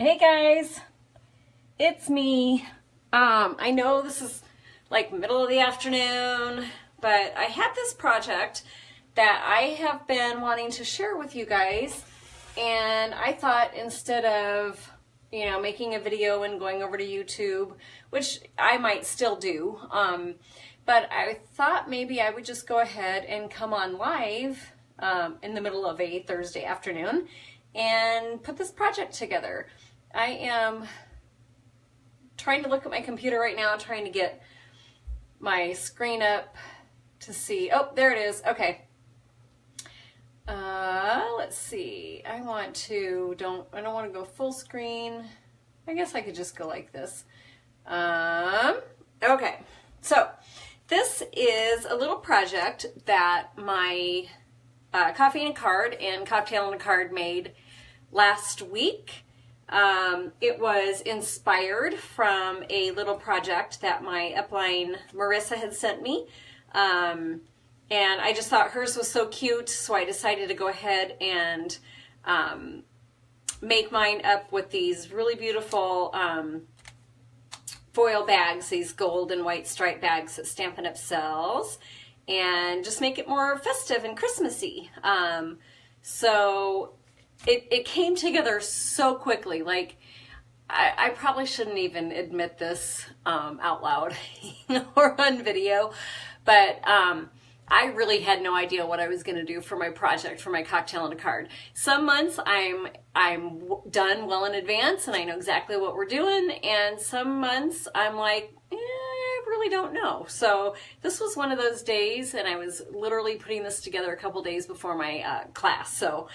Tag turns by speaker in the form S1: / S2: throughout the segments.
S1: Hey guys, it's me. I know this is like middle of the afternoon, but I had this project that I have been wanting to share with you guys, and I thought instead of, making a video and going over to YouTube, which I might still do, but I thought maybe I would just go ahead and come on live in the middle of a Thursday afternoon and put this project together. I am trying to look at my computer right now, trying to get my screen up to see. Oh, there it is. Okay. Let's see. I don't want to go full screen. I guess I could just go like this. Okay. So this is a little project that my Coffee and a Card and Cocktail and a Card made last week. It was inspired from a little project that my upline Marissa had sent me. And I just thought hers was so cute, so I decided to go ahead and make mine up with these really beautiful foil bags, these gold and white striped bags that Stampin' Up sells, and just make it more festive and Christmassy. So it came together so quickly. Like, I probably shouldn't even admit this out loud or on video, but I really had no idea what I was going to do for my project, for my Cocktail and a Card. Some months I'm done well in advance and I know exactly what we're doing, and some months I'm like, I really don't know. So this was one of those days, and I was literally putting this together a couple days before my class. So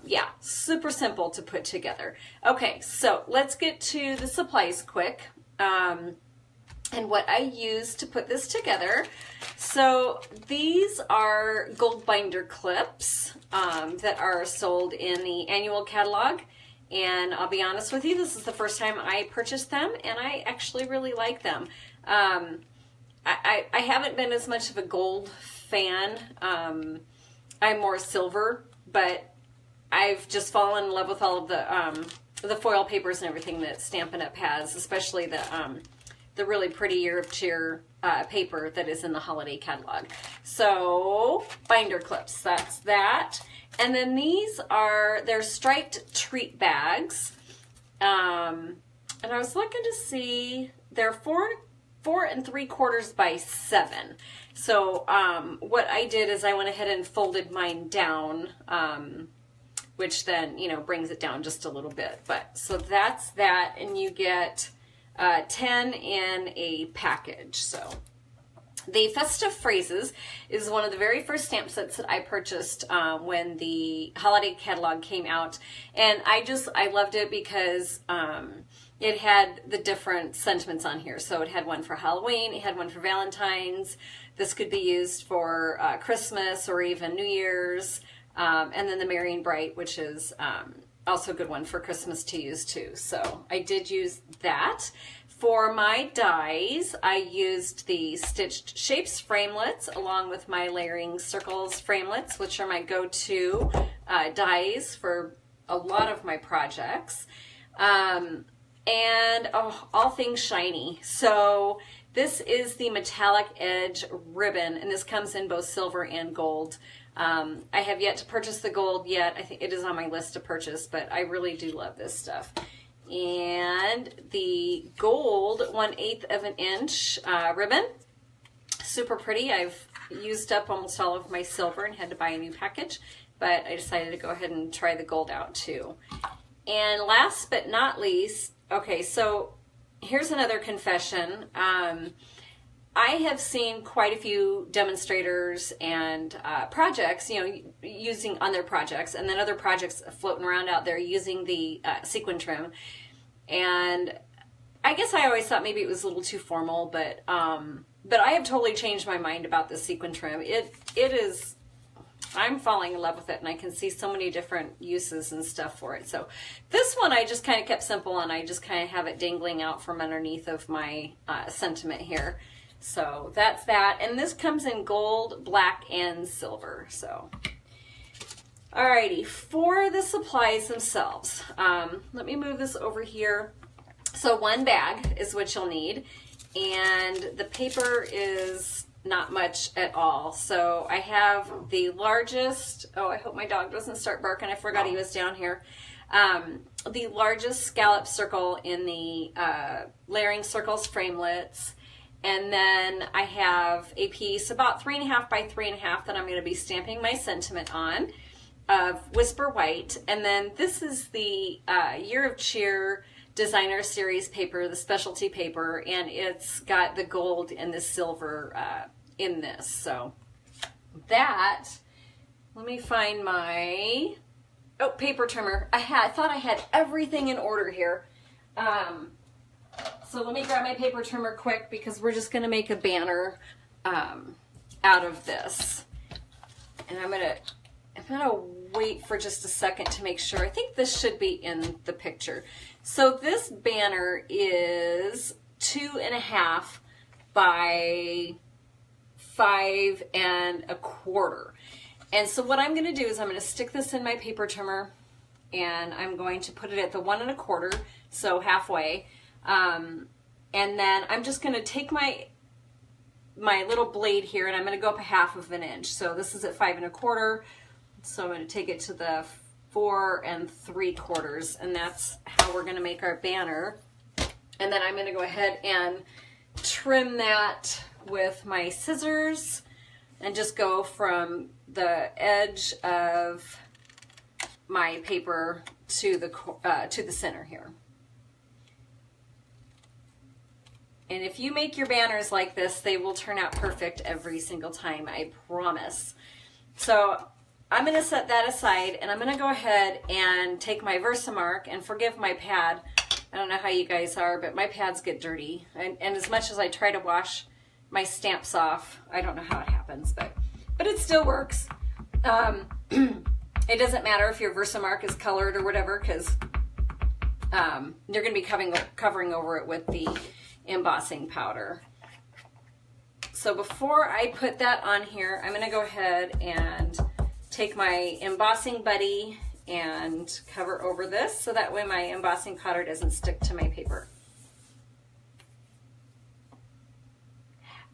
S1: yeah, super simple to put together. Okay, so let's get to the supplies quick. And what I used to put this together. So these are gold binder clips that are sold in the annual catalog. And I'll be honest with you, this is the first time I purchased them, and I actually really like them. I haven't been as much of a gold fan. I'm more silver, but I've just fallen in love with all of the foil papers and everything that Stampin' Up has, especially the really pretty Year of Cheer paper that is in the holiday catalog. So binder clips, that's that. And then they're striped treat bags. And I was looking to see, they're 4 3/4 by 7. So what I did is I went ahead and folded mine down, which then, brings it down just a little bit. But so that's that, and you get 10 in a package. So the Festive Phrases is one of the very first stamp sets that I purchased when the holiday catalog came out, and I loved it because it had the different sentiments on here. So it had one for Halloween, it had one for Valentine's. This could be used for Christmas or even New Year's, and then the Merry and Bright, which is also a good one for Christmas to use too. So I did use that. For my dies, I used the Stitched Shapes framelits along with my Layering Circles framelits, which are my go-to dies for a lot of my projects. And all things shiny. So this is the Metallic Edge ribbon, and this comes in both silver and gold. I have yet to purchase the gold yet. I think it is on my list to purchase, but I really do love this stuff. And the gold 1/8 of an inch ribbon, super pretty. I've used up almost all of my silver and had to buy a new package, but I decided to go ahead and try the gold out too. And last but not least, okay, so here's another confession. I have seen quite a few demonstrators and projects, using on their projects, and then other projects floating around out there using the sequin trim. And I guess I always thought maybe it was a little too formal, but I have totally changed my mind about the sequin trim. It is, I'm falling in love with it, and I can see so many different uses and stuff for it. So this one I just kind of kept simple, and I just kind of have it dangling out from underneath of my sentiment here. So that's that, and this comes in gold, black, and silver. So Alrighty, for the supplies themselves, let me move this over here. So one bag is what you'll need, and the paper is not much at all. So I have the largest, oh, I hope my dog doesn't start barking. I forgot he was down here. The largest scallop circle in the layering circles framelits. And then I have a piece about 3.5 by 3.5 that I'm going to be stamping my sentiment on of Whisper White. And then this is the Year of Cheer Designer Series paper, the specialty paper, and it's got the gold and the silver in this. So that, let me find my, oh, paper trimmer. I thought I had everything in order here. So let me grab my paper trimmer quick because we're just going to make a banner out of this. And I'm gonna wait for just a second to make sure. I think this should be in the picture. So this banner is 2.5 by 5.25. And so what I'm gonna do is I'm gonna stick this in my paper trimmer and I'm going to put it at the 1.25, so halfway. And then I'm just gonna take my little blade here and I'm gonna go up 1/2 inch. So this is at 5.25. So I'm going to take it to the 4 3/4, and that's how we're going to make our banner. And then I'm going to go ahead and trim that with my scissors and just go from the edge of my paper to the center here. And if you make your banners like this, they will turn out perfect every single time, I promise. So I'm going to set that aside, and I'm going to go ahead and take my Versamark, and forgive my pad. I don't know how you guys are, but my pads get dirty. And as much as I try to wash my stamps off, I don't know how it happens, but it still works. It doesn't matter if your Versamark is colored or whatever, because you're going to be covering over it with the embossing powder. So before I put that on here, I'm going to go ahead and take my embossing buddy and cover over this so that way my embossing powder doesn't stick to my paper.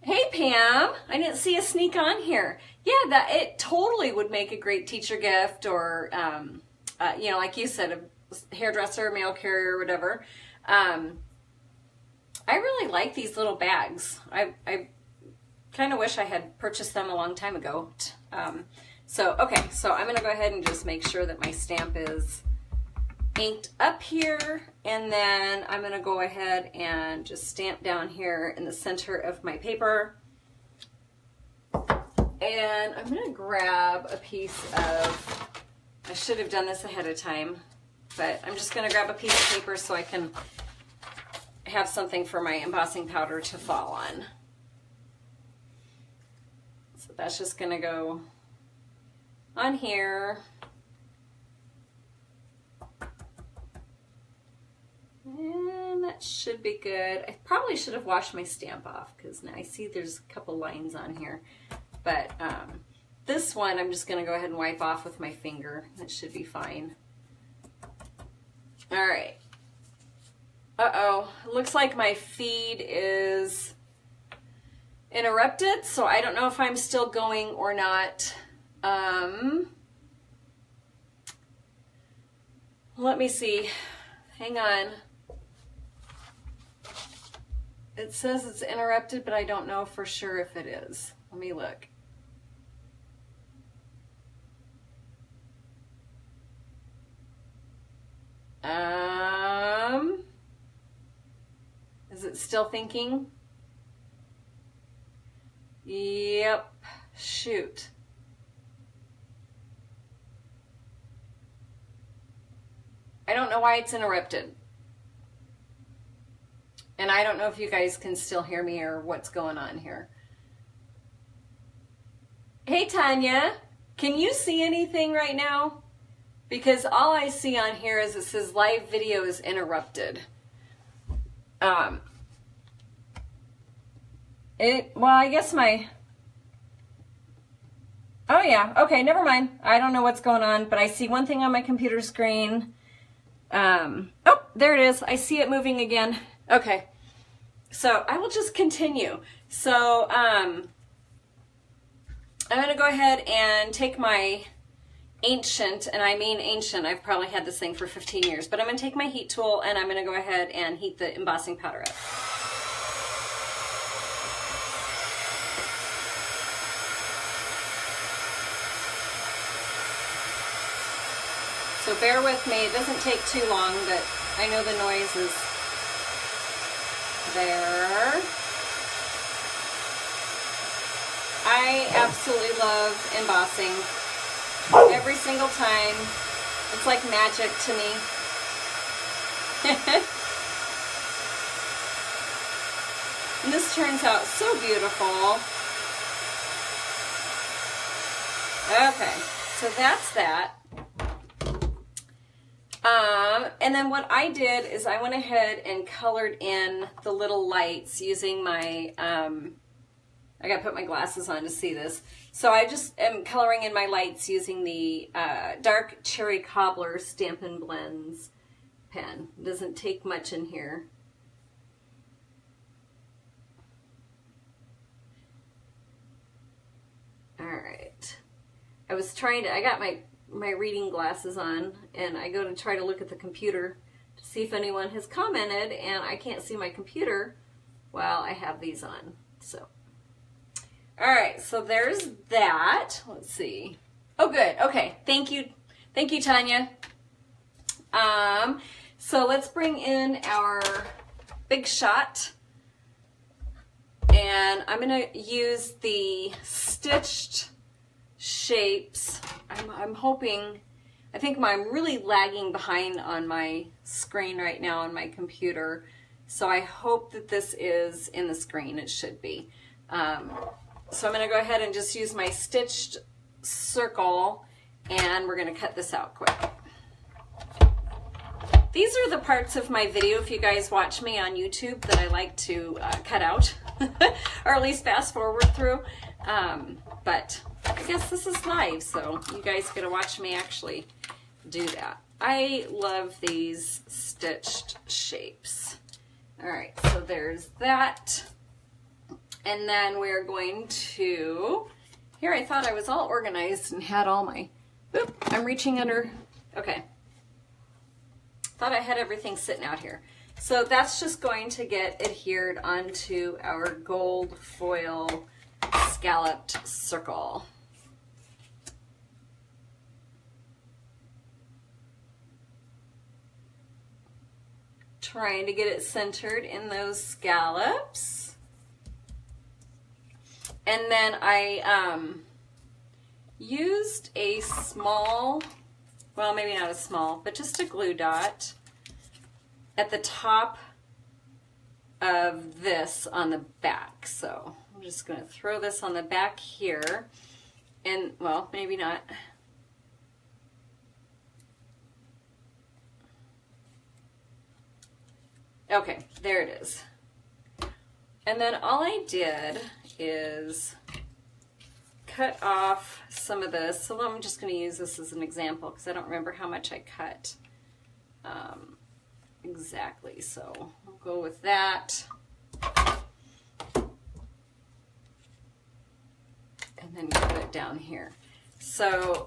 S1: Hey Pam, I didn't see a sneak on here. Yeah, it totally would make a great teacher gift, or you know, like you said, a hairdresser, mail carrier, whatever. I really like these little bags. I kind of wish I had purchased them a long time ago. Okay, so I'm going to go ahead and just make sure that my stamp is inked up here, and then I'm going to go ahead and just stamp down here in the center of my paper. And I'm going to grab a piece of, I should have done this ahead of time, but I'm just going to grab a piece of paper so I can have something for my embossing powder to fall on. So that's just going to go on here. And that should be good. I probably should have washed my stamp off because now I see there's a couple lines on here. But this one I'm just going to go ahead and wipe off with my finger. That should be fine. All right. Uh-oh. It looks like my feed is interrupted, so I don't know if I'm still going or not. Let me see. Hang on. It says it's interrupted, but I don't know for sure if it is. Let me look. Is it still thinking? Yep. Shoot. I don't know why it's interrupted. And I don't know if you guys can still hear me or what's going on here. Hey Tanya, can you see anything right now? Because all I see on here is it says live video is interrupted. Well, I guess Oh yeah, okay, never mind. I don't know what's going on, but I see one thing on my computer screen. Oh, there it is. I see it moving again. Okay, so I will just continue. So I'm gonna go ahead and take my ancient, and I mean ancient, I've probably had this thing for 15 years, but I'm gonna take my heat tool and I'm gonna go ahead and heat the embossing powder up. So bear with me, it doesn't take too long, but I know the noise is there. I absolutely love embossing. Every single time. It's like magic to me. And this turns out so beautiful. Okay, so that's that. And then what I did is I went ahead and colored in the little lights using my, I gotta put my glasses on to see this. So I just am coloring in my lights using the dark cherry cobbler Stampin' Blends pen. It doesn't take much in here. All right. I was trying to, I got my reading glasses on and I go to try to look at the computer to see if anyone has commented, and I can't see my computer while I have these on. So, all right, so there's that. Let's see. Oh, good. Okay, thank you, Tanya. So let's bring in our big shot, and I'm gonna use the stitched shapes. I'm hoping, I think I'm really lagging behind on my screen right now on my computer, so I hope that this is in the screen. It should be. So I'm going to go ahead and just use my stitched circle, and we're going to cut this out quick. These are the parts of my video, if you guys watch me on YouTube, that I like to cut out, or at least fast forward through. But I guess this is live, so you guys get to watch me actually do that. I love these stitched shapes. All right, so there's that. And then we're going to, here I thought I was all organized and had all my, oop, I'm reaching under, okay. Thought I had everything sitting out here. So that's just going to get adhered onto our gold foil scalloped circle. Trying to get it centered in those scallops. And then I used a small, well, maybe not a small, but just a glue dot at the top of this on the back. So I'm just going to throw this on the back here, and, well, maybe not. Okay, there it is. And then all I did is cut off some of this. So I'm just going to use this as an example because I don't remember how much I cut exactly. So we'll go with that. And then put it down here. So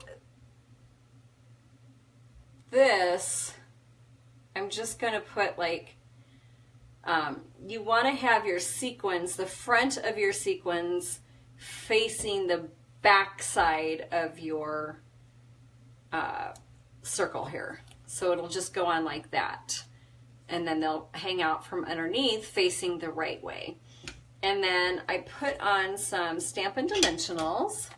S1: this, I'm just going to put like, you want to have your sequins, the front of your sequins facing the back side of your circle here. So it'll just go on like that. And then they'll hang out from underneath facing the right way. And then I put on some Stampin' Dimensionals.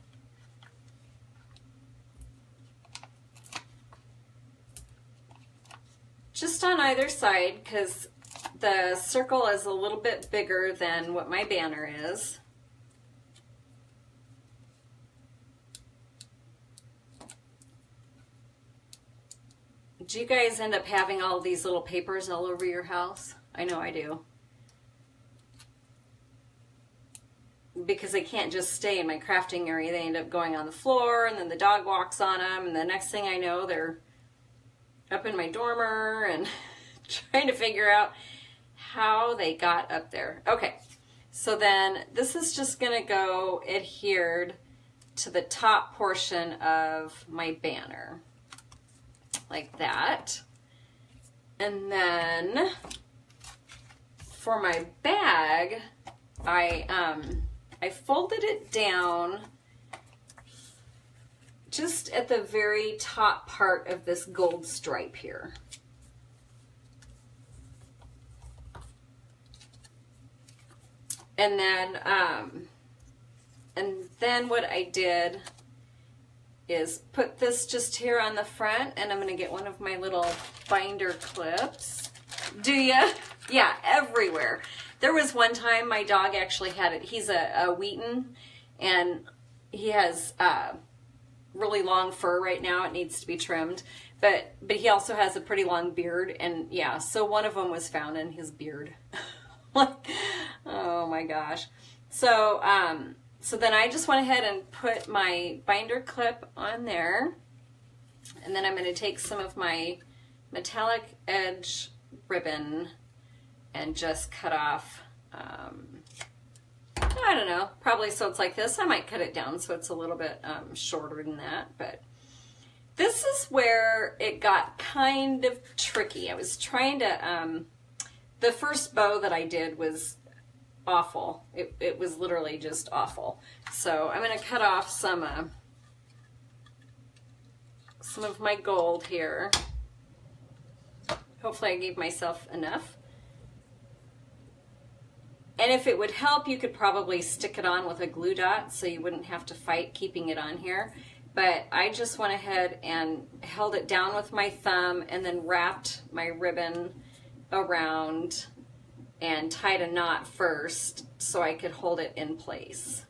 S1: Just on either side, because the circle is a little bit bigger than what my banner is. Do you guys end up having all these little papers all over your house? I know I do. because they can't just stay in my crafting area. They end up going on the floor, and then the dog walks on them, and the next thing I know, they're up in my dormer and trying to figure out how they got up there. Okay, so then this is just going to go adhered to the top portion of my banner, like that. And then for my bag, I folded it down just at the very top part of this gold stripe here. And then what I did is put this just here on the front, and I'm going to get one of my little binder clips. Do ya? Yeah, everywhere. There was one time my dog actually had it. He's a Wheaton, and he has really long fur right now. It needs to be trimmed, but he also has a pretty long beard, and yeah, so one of them was found in his beard. Oh my gosh. So so then I just went ahead and put my binder clip on there, and then I'm going to take some of my metallic edge ribbon and just cut off, I don't know, probably so it's like this. I might cut it down so it's a little bit shorter than that, but this is where it got kind of tricky. I was trying to, the first bow that I did was awful. It was literally just awful. So I'm going to cut off some of my gold here. Hopefully I gave myself enough. And if it would help, you could probably stick it on with a glue dot so you wouldn't have to fight keeping it on here. But I just went ahead and held it down with my thumb and then wrapped my ribbon around and tied a knot first so I could hold it in place.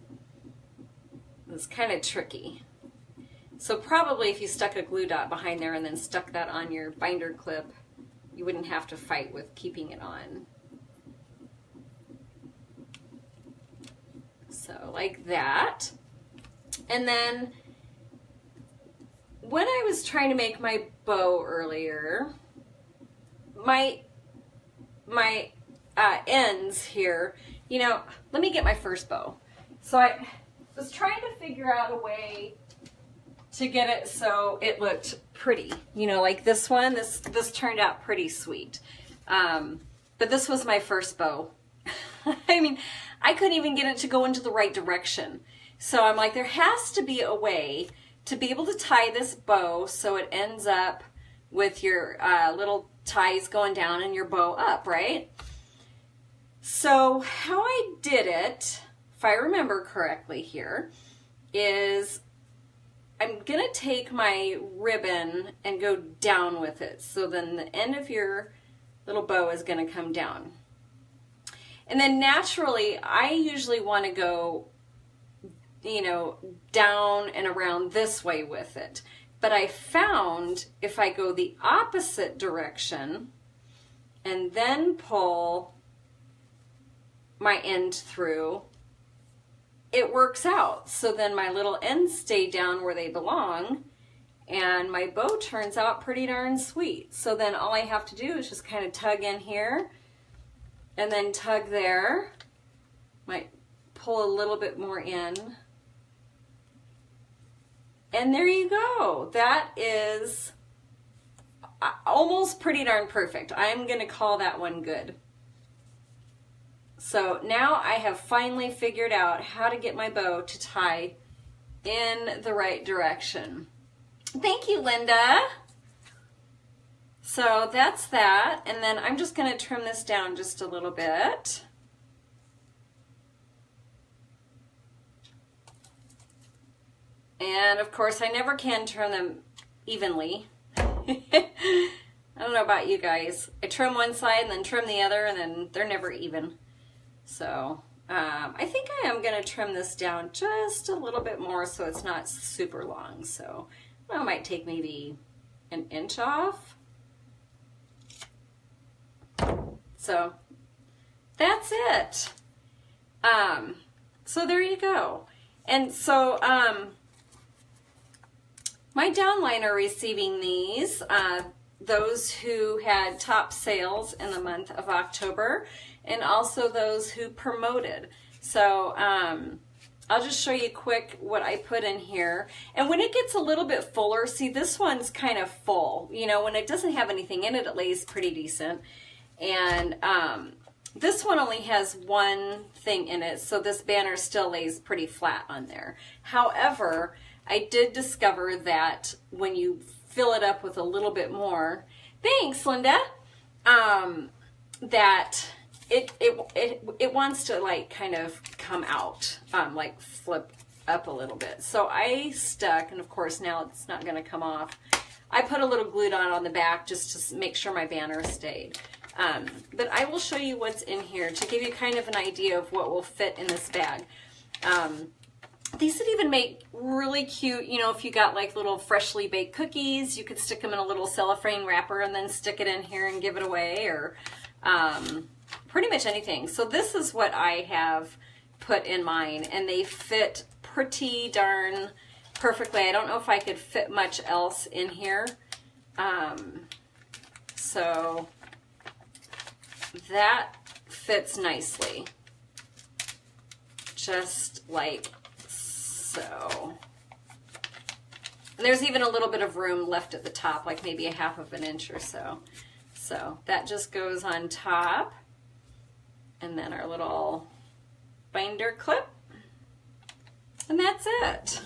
S1: It's kind of tricky. So probably if you stuck a glue dot behind there and then stuck that on your binder clip, you wouldn't have to fight with keeping it on. So like that. And then when I was trying to make my bow earlier, my ends here, you know, let me get my first bow. So I was trying to figure out a way to get it so it looked pretty. You know, like this one, this turned out pretty sweet. But this was my first bow. I mean, I couldn't even get it to go into the right direction. So I'm like, there has to be a way to be able to tie this bow so it ends up with your little ties going down and your bow up, right? So how I did it, if I remember correctly here, is I'm going to take my ribbon and go down with it. So then the end of your little bow is going to come down. And then naturally, I usually want to go, you know, down and around this way with it. But I found if I go the opposite direction and then pull my end through, it works out. So then my little ends stay down where they belong, and my bow turns out pretty darn sweet. So then all I have to do is just kind of tug in here and then tug there. Might pull a little bit more in. And there you go. That is almost pretty darn perfect. I'm going to call that one good. So now I have finally figured out how to get my bow to tie in the right direction. Thank you, Linda. So that's that. And then I'm just going to trim this down just a little bit. And of course, I never can trim them evenly. I don't know about you guys. I trim one side and then trim the other, and then they're never even. So I think I am going to trim this down just a little bit more so it's not super long. So I might take maybe an inch off. So that's it. So there you go. And so my downline are receiving these, those who had top sales in the month of October, and also those who promoted. So I'll just show you quick what I put in here. And when it gets a little bit fuller, see, this one's kind of full. You know, when it doesn't have anything in it, it lays pretty decent. And this one only has one thing in it, so this banner still lays pretty flat on there. However, I did discover that when you fill it up with a little bit more, thanks, Linda, that it wants to like kind of come out, like flip up a little bit. So I stuck, and of course now it's not going to come off. I put a little glue dot on the back just to make sure my banner stayed. But I will show you what's in here to give you kind of an idea of what will fit in this bag. These would even make really cute, you know, if you got like little freshly baked cookies, you could stick them in a little cellophane wrapper and then stick it in here and give it away, or pretty much anything. So this is what I have put in mine, and they fit pretty darn perfectly. I don't know if I could fit much else in here. So that fits nicely, just like so. And there's even a little bit of room left at the top, like maybe a half of an inch or so. So that just goes on top. And then our little binder clip. And that's it.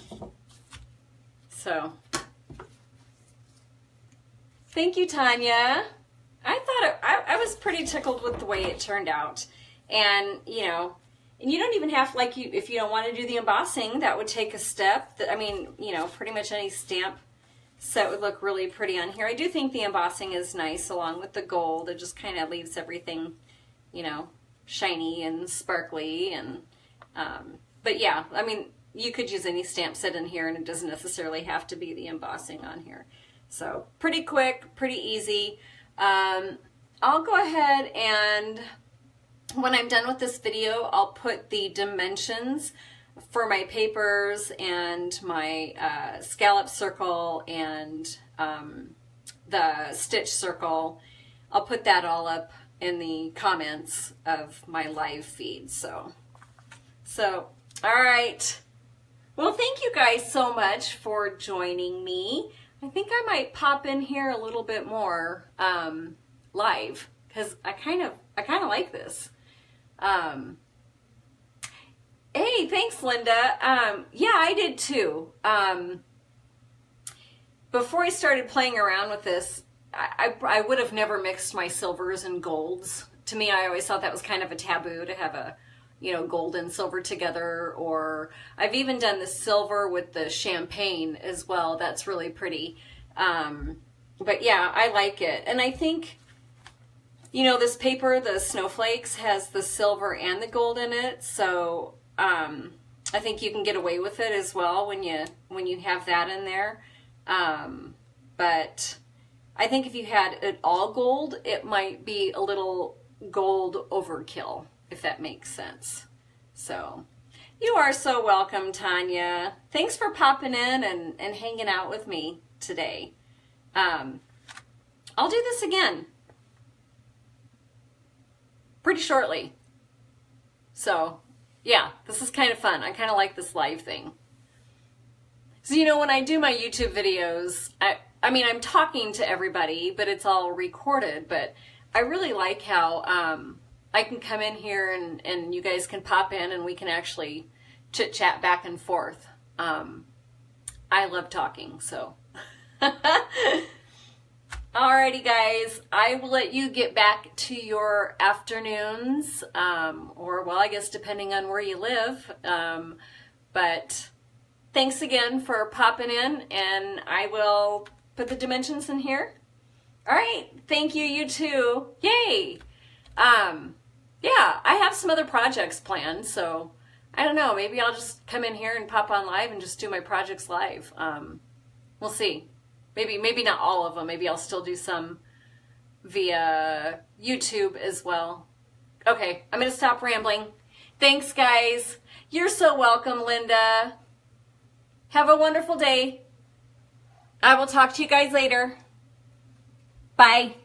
S1: So, thank you, Tanya. I thought I was pretty tickled with the way it turned out. And, you know, and you don't even have, like, if you don't want to do the embossing, that would take a step. I mean, you know, pretty much any stamp set would look really pretty on here. I do think the embossing is nice along with the gold. It just kind of leaves everything, you know, shiny and sparkly. And but yeah, I mean, you could use any stamp set in here, and it doesn't necessarily have to be the embossing on here. So pretty quick, pretty easy. I'll go ahead, and when I'm done with this video, I'll put the dimensions for my papers and my scallop circle and the stitch circle. I'll put that all up in the comments of my live feed. So all right. Well, thank you guys so much for joining me. I think I might pop in here a little bit more live, because I kind of like this. Hey, thanks, Linda. Yeah, I did too. Before I started playing around with this, I would have never mixed my silvers and golds. To me, I always thought that was kind of a taboo to have a, you know, gold and silver together. Or I've even done the silver with the champagne as well. That's really pretty. But yeah, I like it. And I think, you know, this paper, the snowflakes, has the silver and the gold in it. So I think you can get away with it as well when you have that in there. But I think if you had it all gold, it might be a little gold overkill, if that makes sense. So you are so welcome, Tanya. Thanks for popping in and hanging out with me today. I'll do this again pretty shortly. So yeah, this is kind of fun. I kind of like this live thing. So, you know, when I do my YouTube videos, I mean, I'm talking to everybody, but it's all recorded. But I really like how I can come in here and you guys can pop in and we can actually chit-chat back and forth. I love talking, so. Alrighty, guys, I will let you get back to your afternoons, or, well, I guess depending on where you live. But thanks again for popping in, and I will put the dimensions in here. All right, thank you, you too. Yay! Yeah, I have some other projects planned, so I don't know, maybe I'll just come in here and pop on live and just do my projects live. We'll see. Maybe not all of them. Maybe I'll still do some via YouTube as well. Okay, I'm going to stop rambling. Thanks, guys. You're so welcome, Linda. Have a wonderful day. I will talk to you guys later. Bye.